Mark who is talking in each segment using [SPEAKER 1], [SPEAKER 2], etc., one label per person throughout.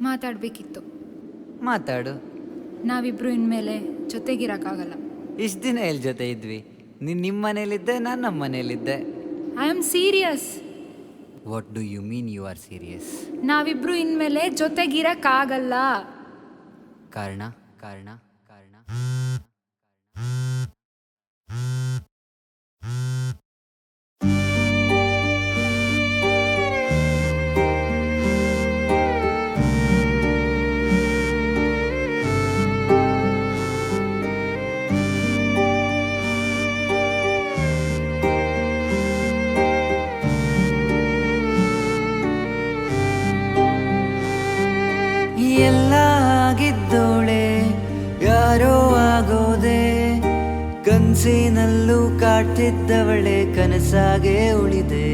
[SPEAKER 1] ಮಾತಾಡಬೇಕಿತ್ತು.
[SPEAKER 2] ಮಾತಾಡು.
[SPEAKER 1] ನಾವಿಬ್ರು ಇನ್ಮೇಲೆ ಜೊತೆಗಿರೋಕ್ಕಾಗಲ್ಲ.
[SPEAKER 2] ಇಷ್ಟು ದಿನ ಎಲ್ಲಿ ಜೊತೆ ಇದ್ವಿ? ನೀನು ನಿಮ್ಮ ಮನೇಲಿದ್ದೆ, ನಾನು ನಮ್ಮ ಮನೇಲಿದ್ದೆ.
[SPEAKER 1] I am serious.
[SPEAKER 2] What do you mean you are serious?
[SPEAKER 1] ನಾವಿಬ್ರು ಇನ್ಮೇಲೆ ಜೊತೆಗಿರೋಕ್ಕಾಗಲ್ಲ.
[SPEAKER 2] ಕಾರಣ ಕಾರಣ ಕಾರಣ ಎಲ್ಲ ಆಗಿದ್ದೋಳೆ ಯಾರೋ ಆಗೋದೆ, ಕನಸಿನಲ್ಲೂ ಕಾಡ್ತಿದ್ದವಳೆ ಕನಸಾಗೆ ಉಳಿದೆ.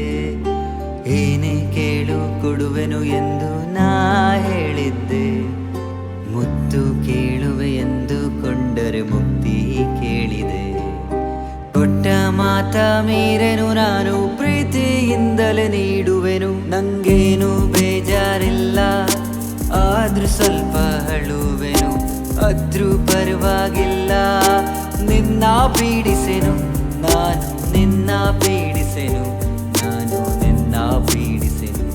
[SPEAKER 2] ಏನೇ ಕೇಳು ಕೊಡುವೆನು ಎಂದು ನಾ ಹೇಳಿದ್ದೆ, ಮುತ್ತು ಕೇಳುವೆ ಎಂದುಕೊಂಡರೆ ಮುಕ್ತಿ ಕೇಳಿದೆ. ಕೊಟ್ಟ ಮಾತ ಮೀರೆನು ನಾನು ಪ್ರೀತಿಯಿಂದಲೇ ನೀಡುವೆನು. ನಂಗೇನು ಬೇಜಾರಿಲ್ಲ, ಆದ್ರೂ ಸ್ವಲ್ಪ ಅಳುವೆನು. ಅದ್ರೂ ಪರವಾಗಿಲ್ಲ, ನಿನ್ನ ಪೀಡಿಸೆನು ನಾನು, ನಿನ್ನ ಪೀಡಿಸೆನು ನಾನು, ನಿನ್ನ ಪೀಡಿಸೆನು.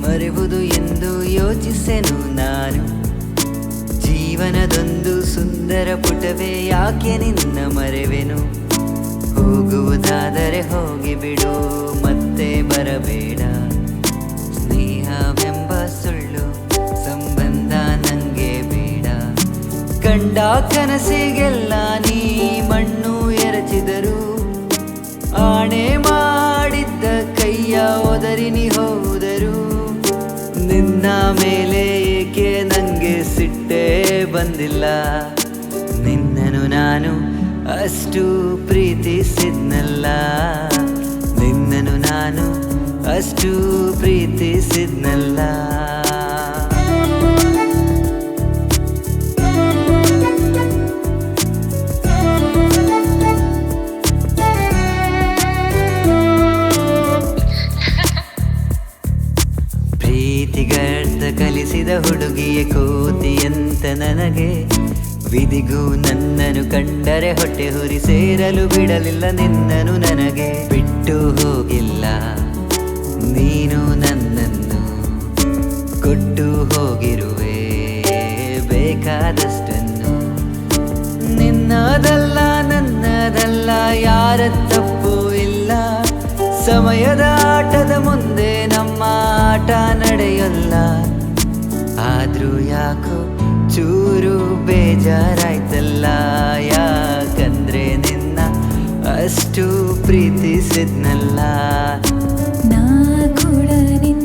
[SPEAKER 2] ಮರೆವುದು ಎಂದು ಯೋಚಿಸೆನು ನಾನು. ಜೀವನದೊಂದು ಸುಂದರ ಪುಟವೇ, ಯಾಕೆ ನಿನ್ನ ಮರೆವೆನು. ಹೋಗುವುದಾದರೆ ಹೋಗಿಬಿಡು, ಮತ್ತೆ ಬರಬೇಡ. ಸ್ನೇಹವೆಂಬ ಸುಳ್ಳು ಸಂಬಂಧ ನಂಗೆ ಬೇಡ. ಕಂಡ ಕನಸಿಗೆಲ್ಲ ನೀ ಮಣ್ಣು ಎರಚಿದರು, ಆಣೆ ಮಾಡಿದ್ದ ಕೈಯ ಒದರಿನಿ ಹೋದರು. ನಿನ್ನ ಮೇಲೆ ಏಕೆ ನಂಗೆ ಸಿಟ್ಟೇ ಬಂದಿಲ್ಲ, ನಿನ್ನನು ನಾನು ಅಷ್ಟು ಪ್ರೀತಿಸಿದ್ನಲ್ಲ, ನಿನ್ನನು ನಾನು ಅಷ್ಟು ಪ್ರೀತಿಸಿದ್ನಲ್ಲ. ಪ್ರೀತಿಗರ್ಥ ಕಲಿಸಿದ ಹುಡುಗಿಯ ಕೋತಿಯಂತ ನನಗೆ, ವಿಧಿಗೂ ನನ್ನನ್ನು ಕಂಡರೆ ಹೊಟ್ಟೆ ಹುರಿ ಸೇರಲು ಬಿಡಲಿಲ್ಲ ನಿನ್ನನು ನನಗೆ. ಬಿಟ್ಟು ಹೋಗಿಲ್ಲ ನೀನು ನನ್ನನ್ನು, ಕೊಟ್ಟು ಹೋಗಿರುವೆ ಬೇಕಾದಷ್ಟನ್ನು. ನಿನ್ನದಲ್ಲ ನನ್ನದಲ್ಲ ಯಾರ ತಪ್ಪು ಇಲ್ಲ, ಸಮಯದ ಆಟದ ಮುಂದೆ ನಮ್ಮ ಆಟ ನಡೆಯಲ್ಲ. ಆದ್ರೂ ಯಾಕೋ ಚೂರು ಬೇಜಾರಾಯ್ತಲ್ಲ, ಯಾಕಂದ್ರೆ ನಿನ್ನ ಅಷ್ಟು ಪ್ರೀತಿಸಿದ್ನಲ್ಲ.
[SPEAKER 1] ನಾ ಕೂಡ ನಿನ್ನ